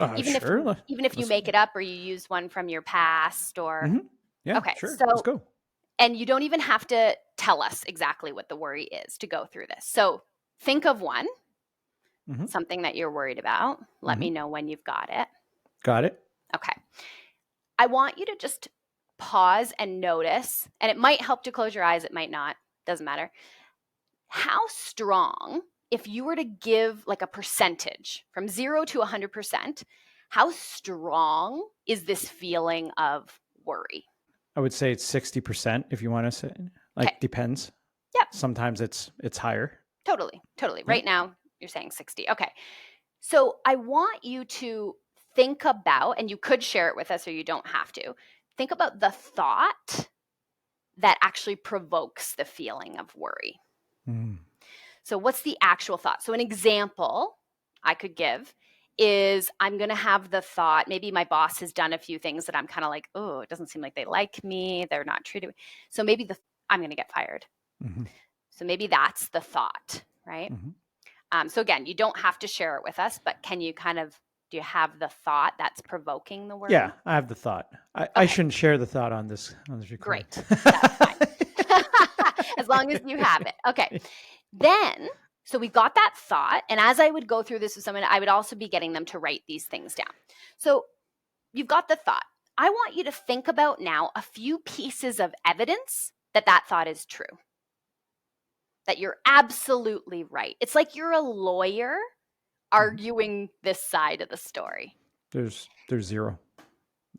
Even if Sure. you even if you Let's. make it up or you use one from your past or Mhm. Yeah, okay. sure. Let's So go. and you don't even have to tell us exactly what the worry is to go through this. So think of one, Mhm. something that you're worried about. Let Mhm. me know when you've got it. Got it. Okay. I want you to just pause and notice, and it might help to close your eyes, it might not, doesn't matter. How strong, if you were to give like a percentage from 0 to 100%, how strong is this feeling of worry? I would say it's 60% if you want to say, Okay. depends. Yep. Sometimes it's higher. Totally. Yeah. Right now, you're saying 60. Okay. So I want you to think about, and you could share it with us or you don't have to, think about the thought that actually provokes the feeling of worry. Mm. So what's the actual thought? So an example I could give is I'm going to have the thought, maybe my boss has done a few things that I'm kind of like, oh, it doesn't seem like they like me. They're not treating me. So maybe I'm going to get fired. Mm-hmm. So maybe that's the thought, right? Mm-hmm. So again, you don't have to share it with us, but can you do you have the thought that's provoking the worry? Yeah, I have the thought. I shouldn't share the thought on this recording. Great. That's fine. As long as you have it. Okay. Then, so we got that thought. And as I would go through this with someone, I would also be getting them to write these things down. So you've got the thought. I want you to think about now a few pieces of evidence that that thought is true, that you're absolutely right. It's like you're a lawyer arguing this side of the story. There's zero.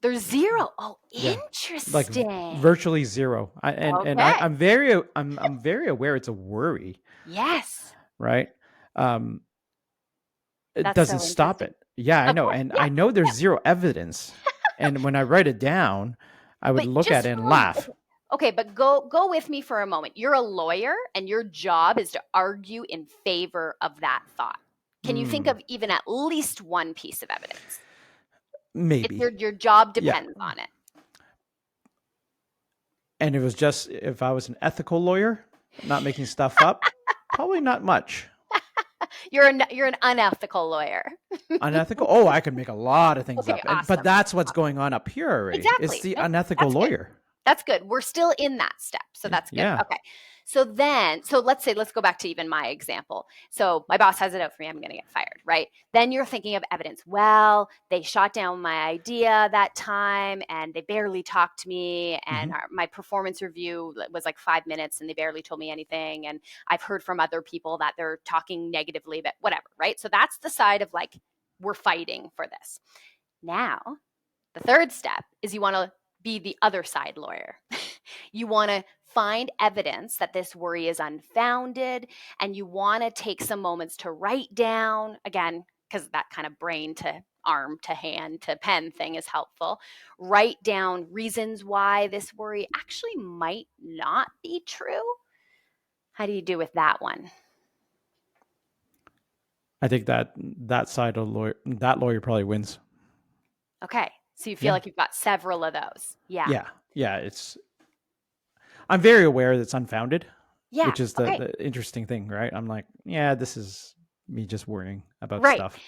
There's zero. Oh, Yeah. interesting. Like virtually zero. I'm very aware it's a worry. Yes. Right. It That's doesn't so stop it. Yeah, I know. course. And Yeah. I know there's zero evidence. And when I write it down, I would look at it and laugh. Okay, but go with me for a moment. You're a lawyer and your job is to argue in favor of that thought. Can you think of even at least one piece of evidence? Maybe. Your job depends on it. And it was just, if I was an ethical lawyer, not making stuff up, probably not much. You're an unethical lawyer. Unethical? Oh, I could make a lot of things up. Awesome. But that's what's going on up here already. Exactly. It's the unethical lawyer. Good. That's good. We're still in that step. So that's good. Yeah. Okay. So let's go back to even my example. So my boss has it out for me. I'm going to get fired, right? Then you're thinking of evidence. Well, they shot down my idea that time and they barely talked to me. And my performance review was like 5 minutes and they barely told me anything. And I've heard from other people that they're talking negatively, but whatever, right? So that's the side of like, we're fighting for this. Now, the third step is you want to be the other side lawyer. You want to find evidence that this worry is unfounded, and you want to take some moments to write down, again, because that kind of brain to arm to hand to pen thing is helpful. Write down reasons why this worry actually might not be true. How do you do with that one? I think that side of that lawyer probably wins. Okay. So you feel like you've got several of those. Yeah. Yeah. I'm very aware that it's unfounded. Yeah. Which is the interesting thing, right? I'm like, yeah, this is me just worrying about stuff.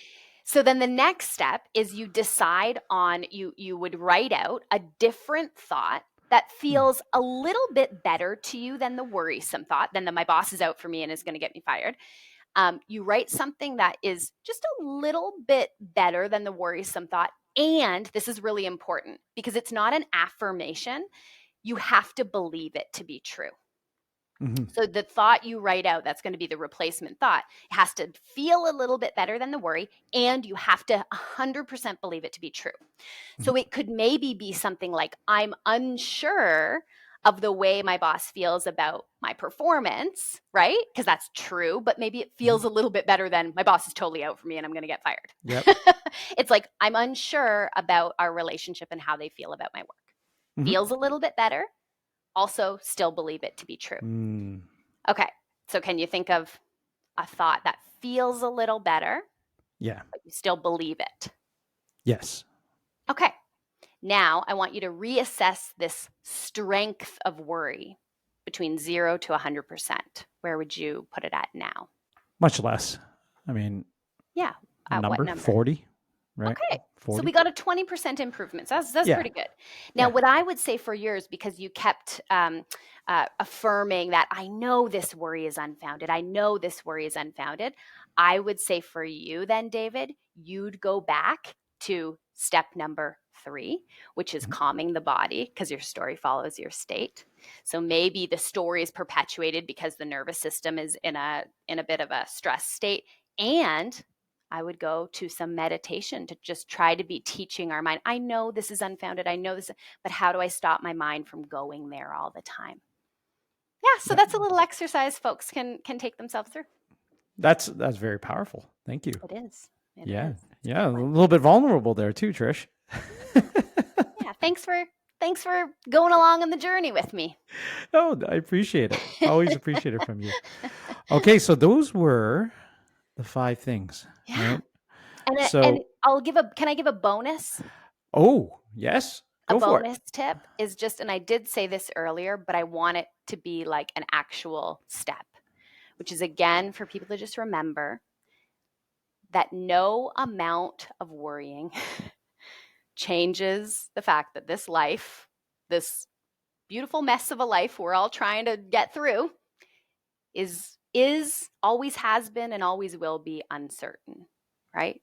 So then the next step is you decide on, you would write out a different thought that feels a little bit better to you than the worrisome thought, than my boss is out for me and is going to get me fired. You write something that is just a little bit better than the worrisome thought. And this is really important because it's not an affirmation. You have to believe it to be true. So the thought you write out, that's going to be the replacement thought. It has to feel a little bit better than the worry, and you have to 100% believe it to be true. So it could maybe be something like, I'm unsure of the way my boss feels about my performance, right? Because that's true, but maybe it feels a little bit better than my boss is totally out for me and I'm going to get fired. Yep. It's like, I'm unsure about our relationship and how they feel about my work. Feels a little bit better. Also, still believe it to be true. Okay. So can you think of a thought that feels a little better? Yeah. But you still believe it? Yes. Okay. Now I want you to reassess this strength of worry between 0 to 100%. Where would you put it at now? Much less. I mean, yeah. What number? 40, right? Okay. 40. So we got a 20% improvement. So that's pretty good. Now, what I would say for yours, because you kept affirming that I know this worry is unfounded. I know this worry is unfounded. I would say for you then, David, you'd go back to step number 3, which is calming the body, because your story follows your state. So maybe the story is perpetuated because the nervous system is in a bit of a stress state. And I would go to some meditation to just try to be teaching our mind. I know this is unfounded. I know this, but how do I stop my mind from going there all the time? Yeah, so that's a little exercise folks can take themselves through. That's very powerful. Thank you. It is. It Yeah. is. Yeah. A little bit vulnerable there too, Trish. Yeah. Thanks for going along on the journey with me. Oh, I appreciate it. Always appreciate it from you. Okay. So those were the 5 things, Yeah. right? And So, can I give a bonus? oh, yes, A go for it. bonus tip is just, and I did say this earlier, but I want it to be like an actual step, which is, again, for people to just remember that no amount of worrying changes the fact that this life, this beautiful mess of a life we're all trying to get through, is always has been and always will be uncertain, right?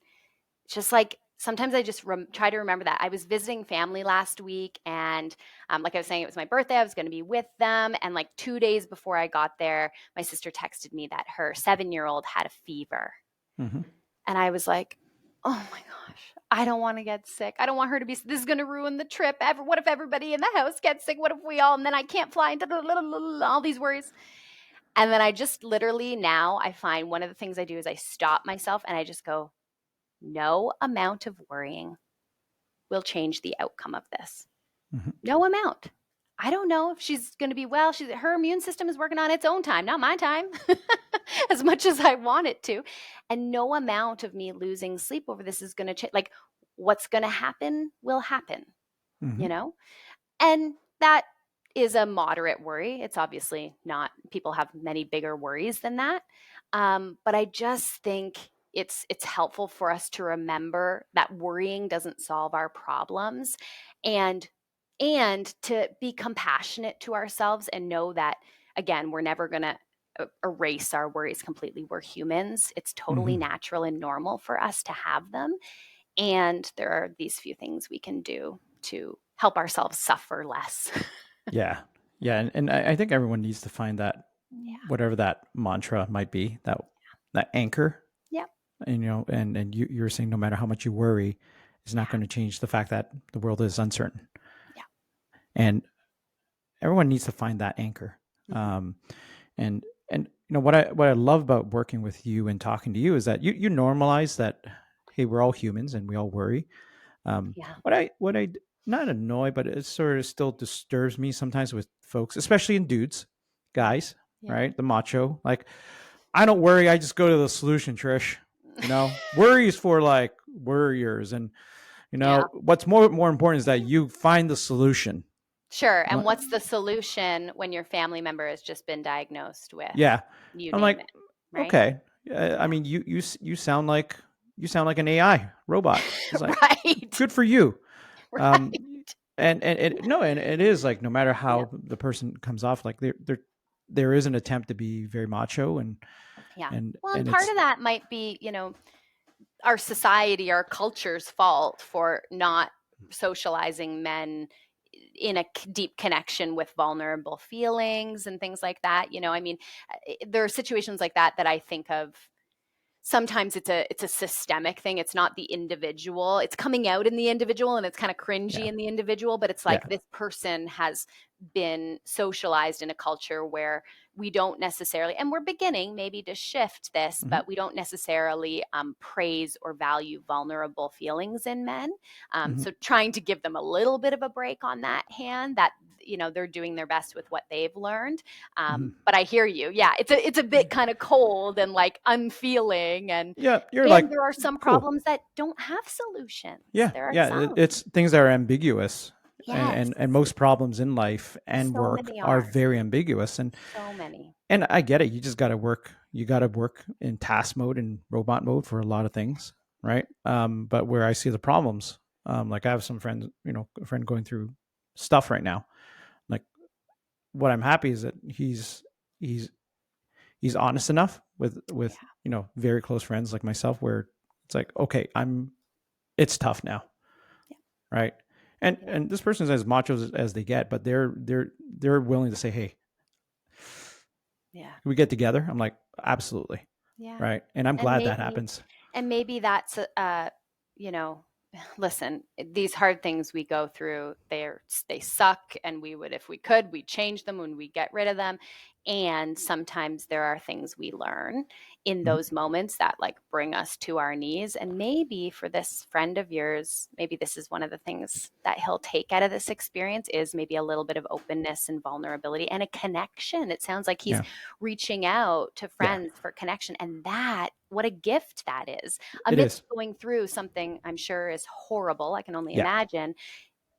It's just like sometimes I just try to remember that. I was visiting family last week, and like I was saying, it was my birthday. I was going to be with them, and like 2 days before I got there, my sister texted me that her 7-year-old had a fever. Mm-hmm. And I was like, oh my gosh, I don't want to get sick. I don't want her to be, this is going to ruin the trip. What if everybody in the house gets sick? What if we all, and then I can't fly into all these worries. And then I just literally now I find one of the things I do is I stop myself and I just go, no amount of worrying will change the outcome of this. Mm-hmm. No amount. I don't know if she's going to be well. Her immune system is working on its own time, not my time, as much as I want it to. And no amount of me losing sleep over this is going to change. Like, what's going to happen will happen, Mm-hmm. And that is a moderate worry. It's obviously not, people have many bigger worries than that. But I just think it's helpful for us to remember that worrying doesn't solve our problems, and to be compassionate to ourselves and know that, again, we're never going to erase our worries completely. We're humans. It's totally natural and normal for us to have them. And there are these few things we can do to help ourselves suffer less. Yeah. Yeah. And I think everyone needs to find that, whatever that mantra might be, that anchor. Yep. And, and you're saying no matter how much you worry is not going to change the fact that the world is uncertain. Yeah. And everyone needs to find that anchor. And what I love about working with you and talking to you is that you normalize that, hey, we're all humans and we all worry. What I not annoy, but it sort of still disturbs me sometimes with folks, especially in dudes, guys, right? The macho, like, I don't worry. I just go to the solution, Trish. Worry is for like worriers, and what's more important is that you find the solution. Sure. And what's the solution when your family member has just been diagnosed with? Yeah, you I'm name like, it, right? okay. I mean, you sound like an AI robot. It's like, right. good for you. Right. And it is like, no matter how the person comes off, like there is an attempt to be very macho and part of that might be, our society, our culture's fault for not socializing men in a deep connection with vulnerable feelings and things like that. I mean, there are situations like that I think of. Sometimes it's a systemic thing. It's not the individual. It's coming out in the individual, and it's kind of cringy in the individual, but it's like this person has been socialized in a culture where we don't necessarily, and we're beginning maybe to shift this, but we don't necessarily praise or value vulnerable feelings in men. So trying to give them a little bit of a break on that hand, that they're doing their best with what they've learned. But I hear you. Yeah, it's a bit kind of cold and like unfeeling, and there are some problems that don't have solutions. There are some. It's things that are ambiguous. Yes. And most problems in life and So work many are very ambiguous. And so many. And I get it. You just got to work. You got to work in task mode and robot mode for a lot of things, right? But where I see the problems, like I have some friends, a friend going through stuff right now. Like, what I'm happy is that he's honest enough with very close friends like myself, where it's like, okay, it's tough now, right? And this person's as macho as they get, but they're willing to say, hey, we get together. I'm like, absolutely. Yeah. Right. And I'm glad that happens. And maybe that's, you know, listen, these hard things we go through, they suck. And we would, if we could, we'd change them when we get rid of them. And sometimes there are things we learn in those moments that like bring us to our knees. And maybe for this friend of yours, maybe this is one of the things that he'll take out of this experience is maybe a little bit of openness and vulnerability and a connection. It sounds like he's reaching out to friends for connection. And that, what a gift that is. Amidst going through something I'm sure is horrible, I can only imagine.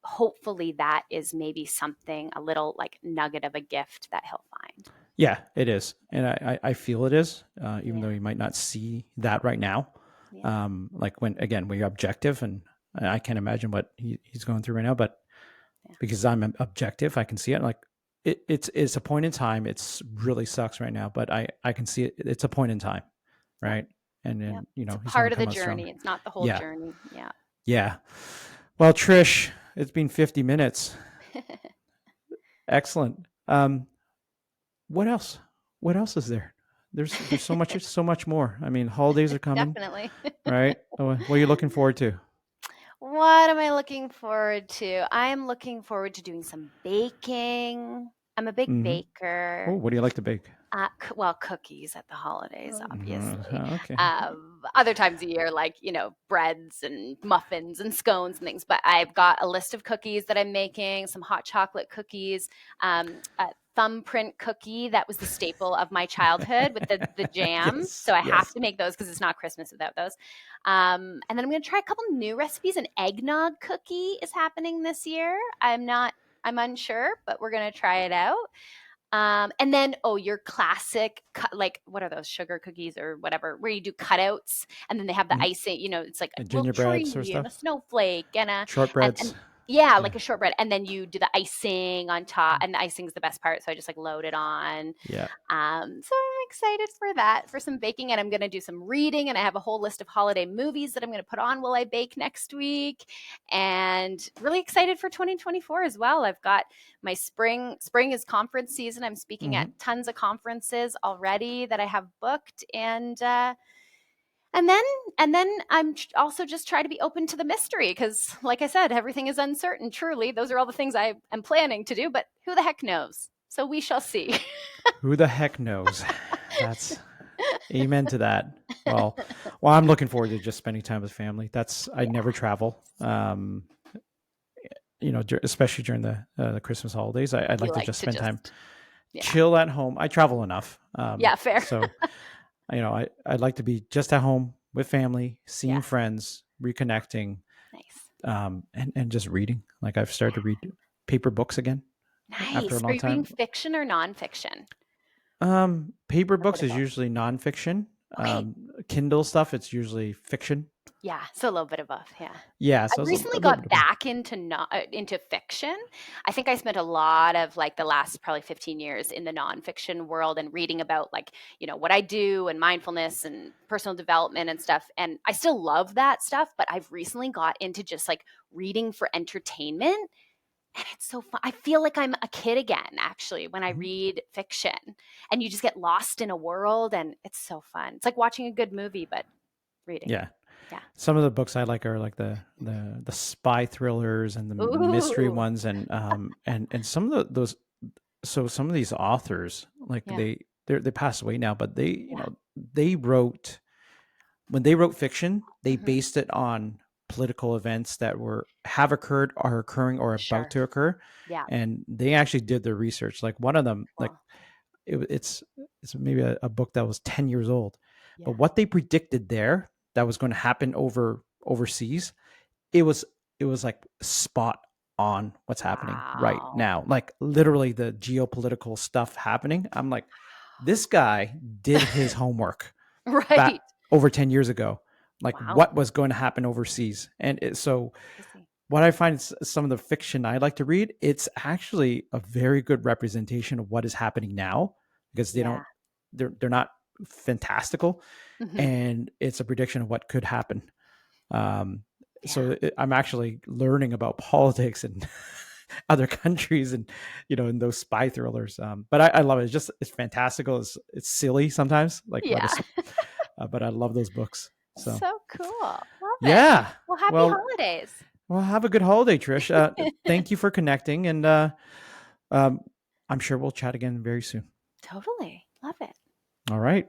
Hopefully that is maybe something, a little like nugget of a gift that he'll find. Yeah, it is. And I feel it is, even though you might not see that right now. Like when you're objective, and I can't imagine what he's going through right now, but because I'm objective, I can see it. Like it's a point in time. It's really sucks right now, but I can see it. It's a point in time. Right. And then, you know, it's part of the journey. It's not the whole journey. Yeah. Yeah. Well, Trish, it's been 50 minutes. Excellent. What else? What else is there? There's so much more. I mean, holidays are coming. Definitely. Right? What are you looking forward to? What am I looking forward to? I am looking forward to doing some baking. I'm a big baker. Oh, what do you like to bake? Well, cookies at the holidays, obviously. Okay. Other times of year, like, you know, breads and muffins and scones and things. But I've got a list of cookies that I'm making, some hot chocolate cookies, a thumbprint cookie that was the staple of my childhood with the jam. So I have to make those because it's not Christmas without those. And then I'm going to try a couple new recipes. An eggnog cookie is happening this year. I'm unsure, but we're going to try it out. And then, your classic, like, what are those, sugar cookies or whatever, where you do cutouts and then they have the icing, you know, it's like a little tree and a snowflake and a shortbreads. Like a shortbread. And then you do the icing on top, and the icing's the best part. So I just like load it on. Yeah. So I'm excited for that, for some baking. And I'm going to do some reading. And I have a whole list of holiday movies that I'm going to put on while I bake next week. And really excited for 2024 as well. I've got my spring is conference season. I'm speaking at tons of conferences already that I have booked. And then I'm also just try to be open to the mystery because, like I said, everything is uncertain. Truly, those are all the things I am planning to do, but who the heck knows? So we shall see. Who the heck knows? That's amen to that. Well, I'm looking forward to just spending time with family. I never travel. You know, especially during the Christmas holidays, I'd like to just spend time, chill at home. I travel enough. Fair. So. You know, I'd like to be just at home with family, seeing friends, reconnecting, and just reading. Like I've started to read paper books again. Nice. After a long Are you time. reading fiction or nonfiction? Paper books is usually nonfiction. Okay. Kindle stuff, it's usually fiction. Yeah, so a little bit of both. Yeah. Yeah. So I recently got back into fiction. I think I spent a lot of like the last probably 15 years in the nonfiction world and reading about like, you know, what I do and mindfulness and personal development and stuff. And I still love that stuff, but I've recently got into just like reading for entertainment. And it's so fun. I feel like I'm a kid again, actually, when I read fiction. And you just get lost in a world and it's so fun. It's like watching a good movie, but reading. Yeah. Some of the books I like are like the spy thrillers and the mystery ones, and some of those. So some of these authors, like they pass away now, but they you know when they wrote fiction, they based it on political events that have occurred, are occurring, or about to occur. Yeah. And they actually did their research. Like one of them, like it's maybe a book that was 10 years old, but what they predicted there that was going to happen overseas, it was like spot on what's happening right now. Like literally the geopolitical stuff happening. I'm like, this guy did his homework back over 10 years ago. Like what was going to happen overseas. And so what I find is some of the fiction I like to read, it's actually a very good representation of what is happening now, because they're not fantastical, and it's a prediction of what could happen. So I'm actually learning about politics and other countries, and in those spy thrillers. But I love it. It's fantastical. It's silly sometimes, like but I love those books. So cool. Love it. yeah. Well, happy holidays. Well, have a good holiday, Trish. Thank you for connecting, and I'm sure we'll chat again very soon. Totally. Love it. All right.